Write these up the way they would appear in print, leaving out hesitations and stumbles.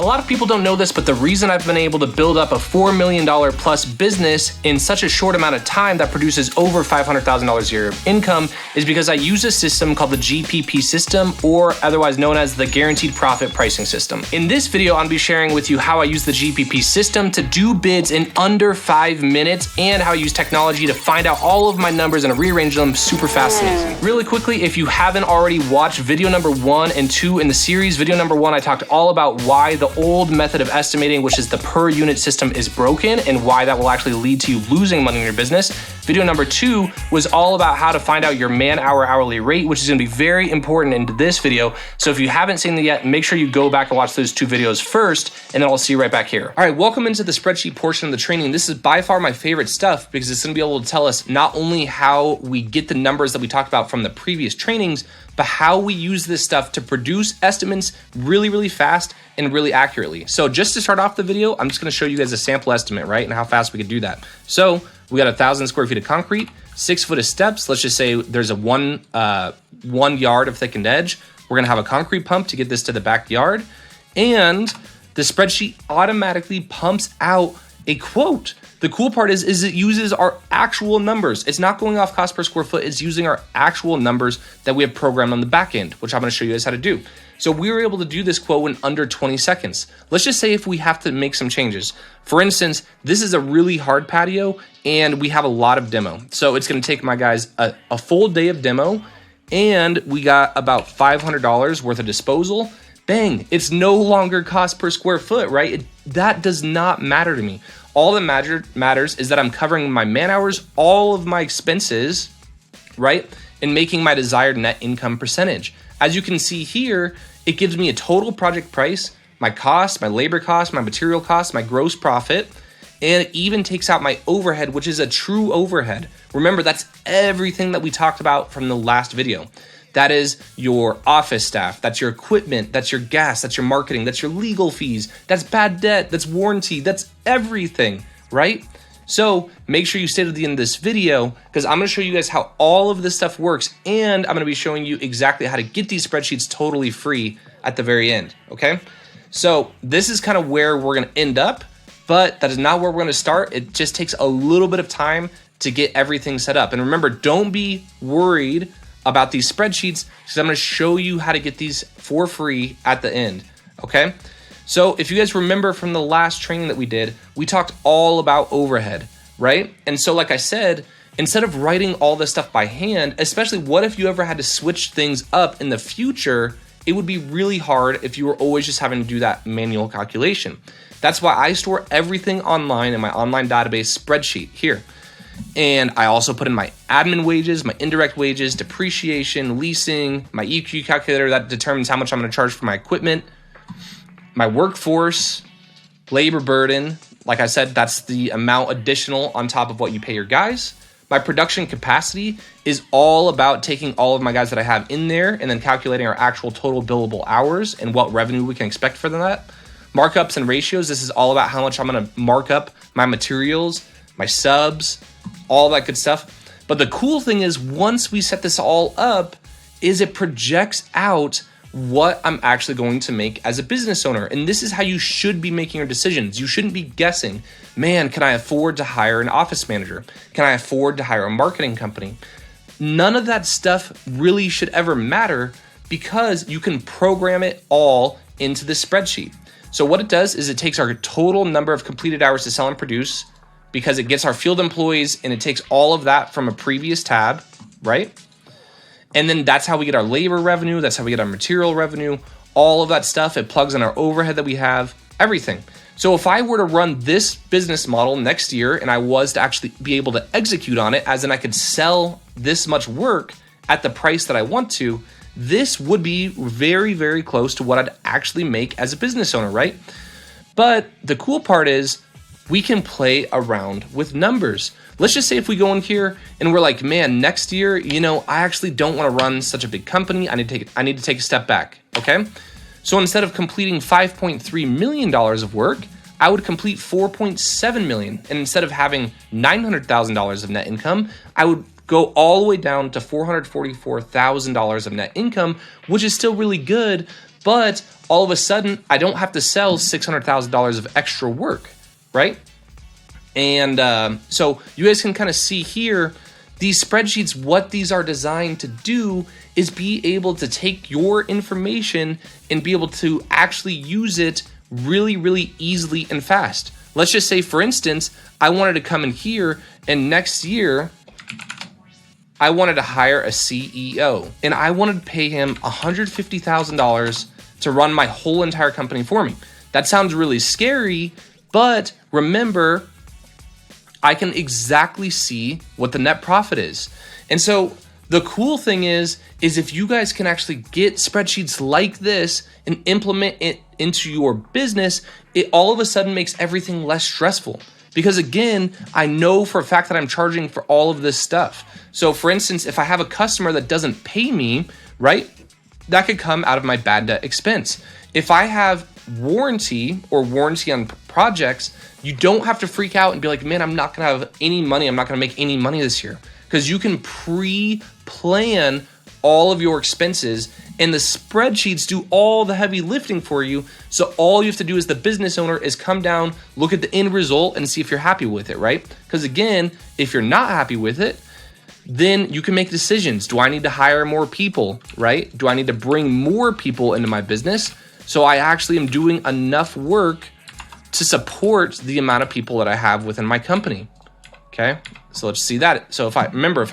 lot of people don't know this, but the reason I've been able to build up a $4 million plus business in such a short amount of time that produces over $500,000 a year of income is because I use a system called the GPP system, or otherwise known as the Guaranteed Profit Pricing System. In this video, I'll be sharing with you how I use the GPP system to do bids in under 5 minutes and how I use technology to find out all of my numbers and rearrange them super fast and easy. Really quickly, if you haven't already watched video number 1 and 2 in the series, video number 1, I talked all about why the old method of estimating, which is the per unit system, is broken and why that will actually lead to you losing money in your business. Video number 2 was all about how to find out your man-hour hourly rate, which is going to be very important in this video. So if you haven't seen it yet, make sure you go back and watch those 2 videos first, and then I'll see you right back here. All right, welcome into the spreadsheet portion of the training. This is by far my favorite stuff because it's going to be able to tell us not only how we get the numbers that we talked about from the previous trainings, but how we use this stuff to produce estimates really, really fast and really accurately. So just to start off the video, I'm just gonna show you guys a sample estimate, right? And how fast we could do that. So we got 1,000 square feet of concrete, 6 foot of steps. Let's just say there's a one yard of thickened edge. We're gonna have a concrete pump to get this to the backyard. And the spreadsheet automatically pumps out a quote. The cool part is it uses our actual numbers. It's not going off cost per square foot. It's using our actual numbers that we have programmed on the back end, which I'm going to show you guys how to do. So we were able to do this quote in under 20 seconds. Let's just say if we have to make some changes. For instance, this is a really hard patio and we have a lot of demo. So it's going to take my guys a full day of demo, and we got about $500 worth of disposal. Bang, it's no longer cost per square foot, right? That does not matter to me. All that matters is that I'm covering my man hours, all of my expenses, right? And making my desired net income percentage. As you can see here, it gives me a total project price, my cost, my labor cost, my material cost, my gross profit, and it even takes out my overhead, which is a true overhead. Remember, that's everything that we talked about from the last video. That is your office staff, that's your equipment, that's your gas, that's your marketing, that's your legal fees, that's bad debt, that's warranty, that's everything, right? So make sure you stay to the end of this video because I'm gonna show you guys how all of this stuff works, and I'm gonna be showing you exactly how to get these spreadsheets totally free at the very end, okay? So this is kind of where we're gonna end up, but that is not where we're gonna start. It just takes a little bit of time to get everything set up. And remember, don't be worried about these spreadsheets because I'm going to show you how to get these for free at the end, okay? So if you guys remember from the last training that we did, we talked all about overhead, right? And so like I said, instead of writing all this stuff by hand, especially what if you ever had to switch things up in the future, it would be really hard if you were always just having to do that manual calculation. That's why I store everything online in my online database spreadsheet here. And I also put in my admin wages, my indirect wages, depreciation, leasing, my EQ calculator that determines how much I'm going to charge for my equipment, my workforce, labor burden. Like I said, that's the amount additional on top of what you pay your guys. My production capacity is all about taking all of my guys that I have in there and then calculating our actual total billable hours and what revenue we can expect for that. Markups and ratios, this is all about how much I'm going to mark up my materials, my subs, all that good stuff. But the cool thing is once we set this all up is it projects out what I'm actually going to make as a business owner. And this is how you should be making your decisions. You shouldn't be guessing, man, can I afford to hire an office manager? Can I afford to hire a marketing company? None of that stuff really should ever matter because you can program it all into the spreadsheet. So what it does is it takes our total number of completed hours to sell and produce, because it gets our field employees and it takes all of that from a previous tab, right? And then that's how we get our labor revenue. That's how we get our material revenue, all of that stuff. It plugs in our overhead that we have, everything. So if I were to run this business model next year and I was to actually be able to execute on it, as in I could sell this much work at the price that I want to, this would be very, very close to what I'd actually make as a business owner, right? But the cool part is we can play around with numbers. Let's just say if we go in here and we're like, man, next year, I actually don't want to run such a big company. I need to take a step back, okay? So instead of completing $5.3 million of work, I would complete $4.7 million. And instead of having $900,000 of net income, I would go all the way down to $444,000 of net income, which is still really good, but all of a sudden I don't have to sell $600,000 of extra work, right? And so you guys can kind of see here, these spreadsheets, what these are designed to do is be able to take your information and be able to actually use it really, really easily and fast. Let's just say, for instance, I wanted to come in here and next year, I wanted to hire a CEO and I wanted to pay him $150,000 to run my whole entire company for me. That sounds really scary, but remember, I can exactly see what the net profit is. And so the cool thing is if you guys can actually get spreadsheets like this and implement it into your business, it all of a sudden makes everything less stressful. Because again, I know for a fact that I'm charging for all of this stuff. So for instance, if I have a customer that doesn't pay me, right, that could come out of my bad debt expense. If I have warranty or warranty on projects, you don't have to freak out and be like, man, I'm not gonna have any money. I'm not gonna make any money this year. Because you can pre-plan all of your expenses and the spreadsheets do all the heavy lifting for you. So all you have to do as the business owner is come down, look at the end result and see if you're happy with it, right? Because again, if you're not happy with it, then you can make decisions. Do I need to hire more people, right? Do I need to bring more people into my business so I actually am doing enough work to support the amount of people that I have within my company? Okay, so let's see that. So if I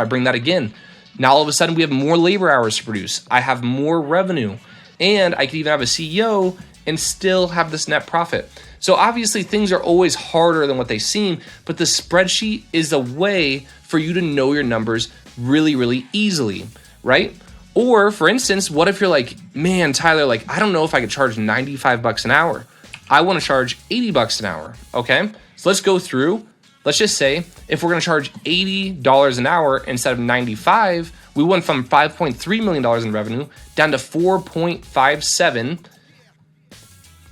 bring that again, now all of a sudden we have more labor hours to produce. I have more revenue and I can even have a CEO and still have this net profit. So obviously things are always harder than what they seem, but the spreadsheet is a way for you to know your numbers really, really easily, right? Or for instance, what if you're like, man, Tyler, like, I don't know if I could charge 95 bucks an hour. I want to charge 80 bucks an hour. Okay, so let's go through. Let's just say if we're going to charge $80 an hour instead of 95, we went from $5.3 million in revenue down to 4.57,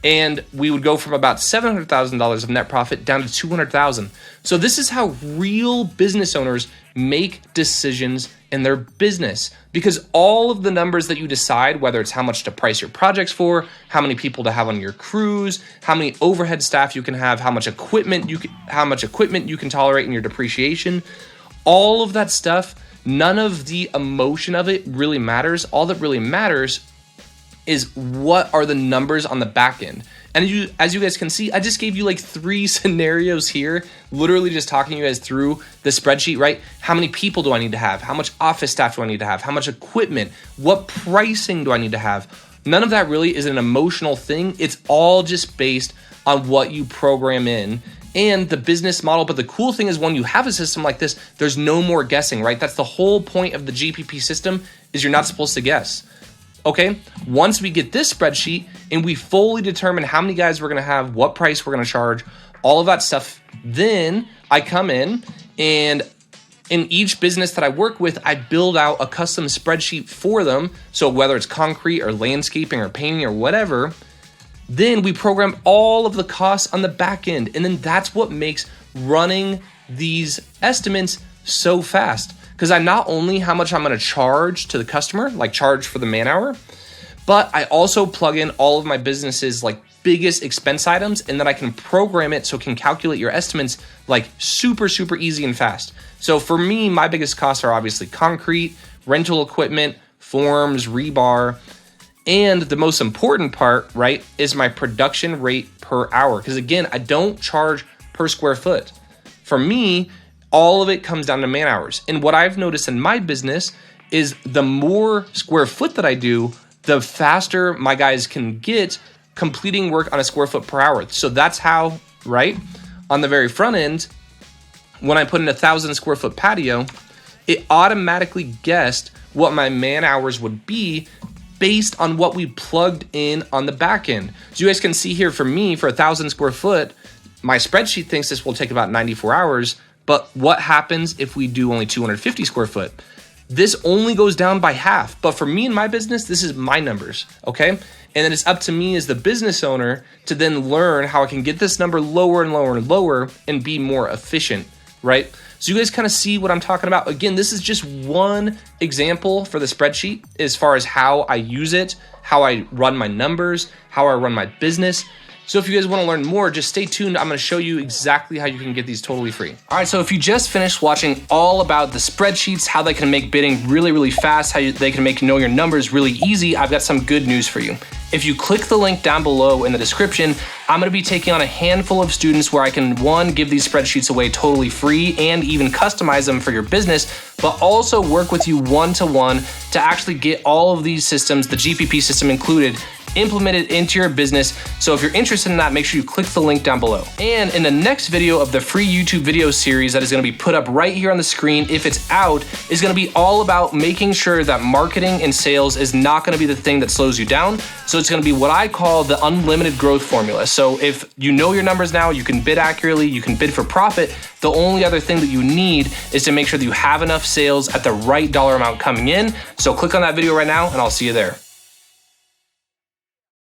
and we would go from about $700,000 of net profit down to $200,000. So this is how real business owners make decisions in their business, because all of the numbers that you decide, whether it's how much to price your projects for, how many people to have on your crews, how many overhead staff you can have, how much equipment you can tolerate in your depreciation, all of that stuff, none of the emotion of it really matters. All that really matters is what are the numbers on the back end. And as you guys can see, I just gave you like 3 scenarios here, literally just talking you guys through the spreadsheet, right? How many people do I need to have? How much office staff do I need to have? How much equipment? What pricing do I need to have? None of that really is an emotional thing. It's all just based on what you program in and the business model. But the cool thing is when you have a system like this, there's no more guessing, right? That's the whole point of the GPP system, is you're not supposed to guess. Okay, once we get this spreadsheet and we fully determine how many guys we're gonna have, what price we're gonna charge, all of that stuff, then I come in and in each business that I work with, I build out a custom spreadsheet for them. So whether it's concrete or landscaping or painting or whatever, then we program all of the costs on the back end. And then that's what makes running these estimates so fast. Because I not only how much I'm going to charge to the customer, like charge for the man hour, but I also plug in all of my business's like biggest expense items, and then I can program it so it can calculate your estimates like super, super easy and fast. So for me, my biggest costs are obviously concrete, rental equipment, forms, rebar, and the most important part, right, is my production rate per hour. Because again, I don't charge per square foot. For me, all of it comes down to man hours. And what I've noticed in my business is the more square foot that I do, the faster my guys can get completing work on a square foot per hour. So that's how, right, on the very front end, when I put in 1,000 square foot patio, it automatically guessed what my man hours would be based on what we plugged in on the back end. So you guys can see here for me, for 1,000 square foot, my spreadsheet thinks this will take about 94 hours. But what happens if we do only 250 square foot? This only goes down by half. But for me and my business, this is my numbers, okay? And then it's up to me as the business owner to then learn how I can get this number lower and lower and lower and be more efficient, right? So you guys kind of see what I'm talking about. Again, this is just one example for the spreadsheet as far as how I use it, how I run my numbers, how I run my business. So if you guys want to learn more, just stay tuned. I'm going to show you exactly how you can get these totally free. All right, so if you just finished watching all about the spreadsheets, how they can make bidding really, really fast, how they can make know your numbers really easy, I've got some good news for you. If you click the link down below in the description, I'm going to be taking on a handful of students where I can, one, give these spreadsheets away totally free and even customize them for your business, but also work with you one-to-one to actually get all of these systems, the GPP system included, implemented into your business. So if you're interested in that, make sure you click the link down below. And in the next video of the free YouTube video series that is going to be put up right here on the screen, if it's out, is going to be all about making sure that marketing and sales is not going to be the thing that slows you down. So it's going to be what I call the unlimited growth formula. So if you know your numbers now, you can bid accurately, you can bid for profit. The only other thing that you need is to make sure that you have enough sales at the right dollar amount coming in. So click on that video right now and I'll see you there.